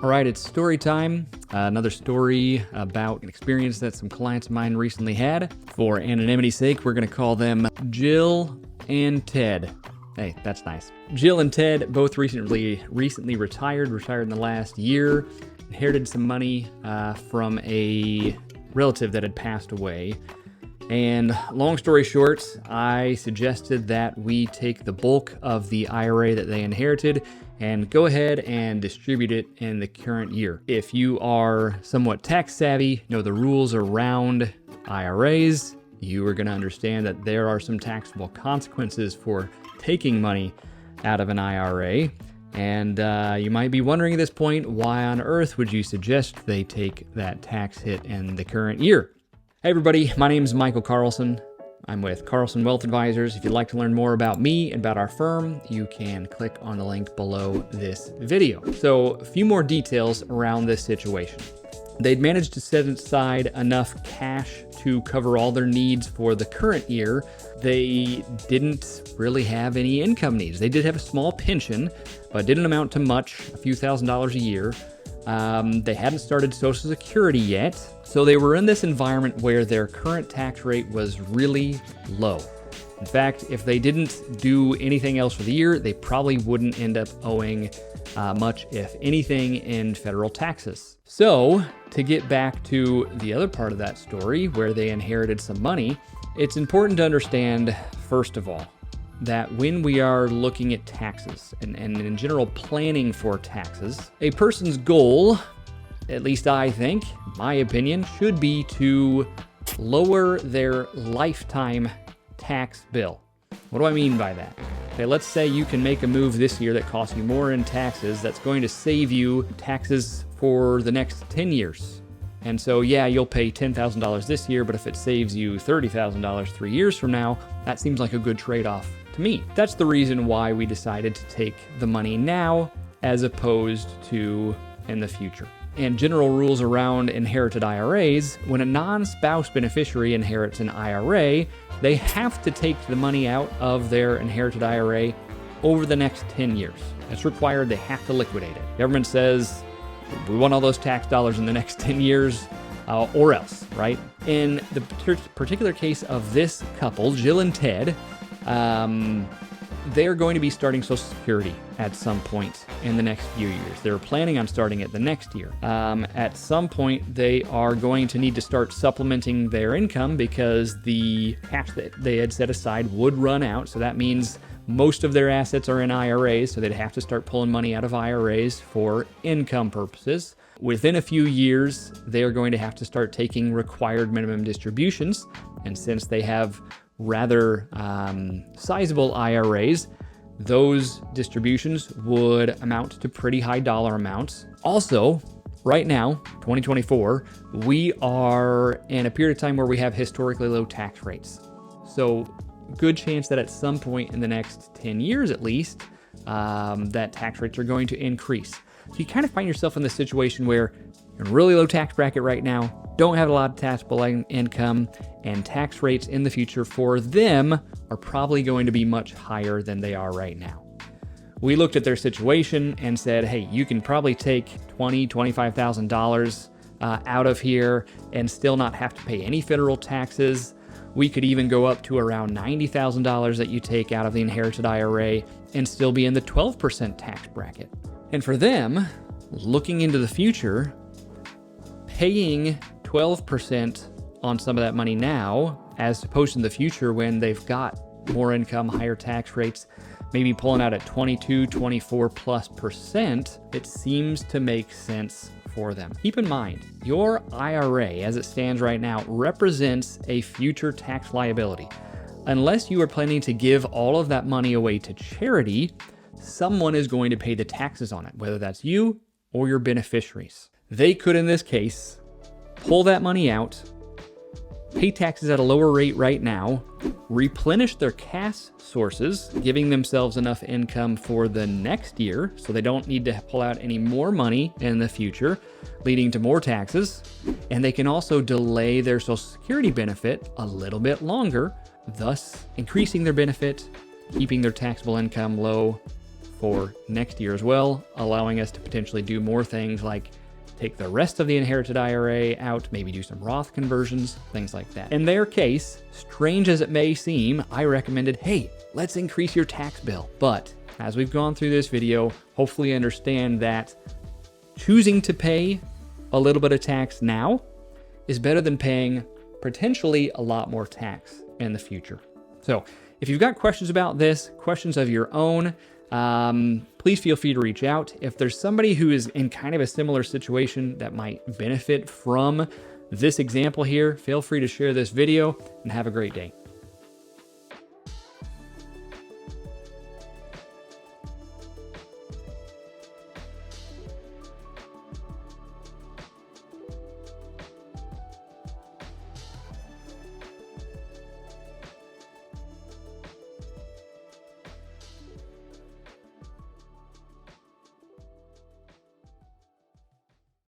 All right, it's story time. Another story about an experience that some clients of mine recently had. For anonymity's sake, we're going to call them Jill and Ted. Hey, that's nice. Jill and Ted both recently retired in the last year, inherited some money from a relative that had passed away. And long story short, I suggested that we take the bulk of the IRA that they inherited and go ahead and distribute it in the current year. If you are somewhat tax savvy, know the rules around IRAs, you are going to understand that there are some taxable consequences for taking money out of an IRA. And you might be wondering at this point, why on earth would you suggest they take that tax hit in the current year? Hey everybody, my name is Michael Carlson. I'm with Carlson Wealth Advisors. If you'd like to learn more about me and about our firm, you can click on the link below this video. So a few more details around this situation. They'd managed to set aside enough cash to cover all their needs for the current year. They didn't really have any income needs. They did have a small pension, but didn't amount to much, a few $1,000s a year. They hadn't started Social Security yet, so they were in this environment where their current tax rate was really low. In fact, if they didn't do anything else for the year, they probably wouldn't end up owing much, if anything, in federal taxes. So, to get back to the other part of that story, where they inherited some money, it's important to understand, first of all, that when we are looking at taxes and in general planning for taxes, a person's goal, at least I think, my opinion, should be to lower their lifetime tax bill. What do I mean by that? Okay, let's say you can make a move this year that costs you more in taxes that's going to save you taxes for the next 10 years. And so, yeah, you'll pay $10,000 this year, but if it saves you $30,000 3 years from now, that seems like a good trade-off to me. That's the reason why we decided to take the money now as opposed to in the future. And general rules around inherited IRAs, when a non-spouse beneficiary inherits an IRA, they have to take the money out of their inherited IRA over the next 10 years. It's required. They have to liquidate it. Government says, we want all those tax dollars in the next 10 years or else, right? In the particular case of this couple, Jill and Ted, they're going to be starting Social Security at some point in the next few years. They're planning on starting it the next year. At some point, they are going to need to start supplementing their income because the cash that they had set aside would run out. So that means most of their assets are in IRAs, so they'd have to start pulling money out of IRAs for income purposes. Within a few years, they are going to have to start taking required minimum distributions. And since they have rather sizable IRAs, those distributions would amount to pretty high dollar amounts. Also, right now, 2024, we are in a period of time where we have historically low tax rates. So good chance that at some point in the next 10 years at least, that tax rates are going to increase. So you kind of find yourself in this situation where you're in a really low tax bracket right now, don't have a lot of taxable income, and tax rates in the future for them are probably going to be much higher than they are right now. We looked at their situation and said, hey, you can probably take $20,000, $25,000 out of here and still not have to pay any federal taxes. We could even go up to around $90,000 that you take out of the inherited IRA and still be in the 12% tax bracket. And for them, looking into the future, paying 12% on some of that money now, as opposed to in the future when they've got more income, higher tax rates, maybe pulling out at 22, 24+%, it seems to make sense for them. Keep in mind, your IRA, as it stands right now, represents a future tax liability. Unless you are planning to give all of that money away to charity, someone is going to pay the taxes on it, whether that's you or your beneficiaries. They could, in this case, pull that money out, pay taxes at a lower rate right now, replenish their cash sources, giving themselves enough income for the next year so they don't need to pull out any more money in the future, leading to more taxes. And they can also delay their Social Security benefit a little bit longer, thus increasing their benefit, keeping their taxable income low for next year as well, allowing us to potentially do more things like take the rest of the inherited IRA out, maybe do some Roth conversions, things like that. In their case, strange as it may seem, I recommended, hey, let's increase your tax bill. But as we've gone through this video, hopefully you understand that choosing to pay a little bit of tax now is better than paying potentially a lot more tax in the future. So if you've got questions about this, questions of your own, please feel free to reach out. If there's somebody who is in kind of a similar situation that might benefit from this example here, feel free to share this video and have a great day.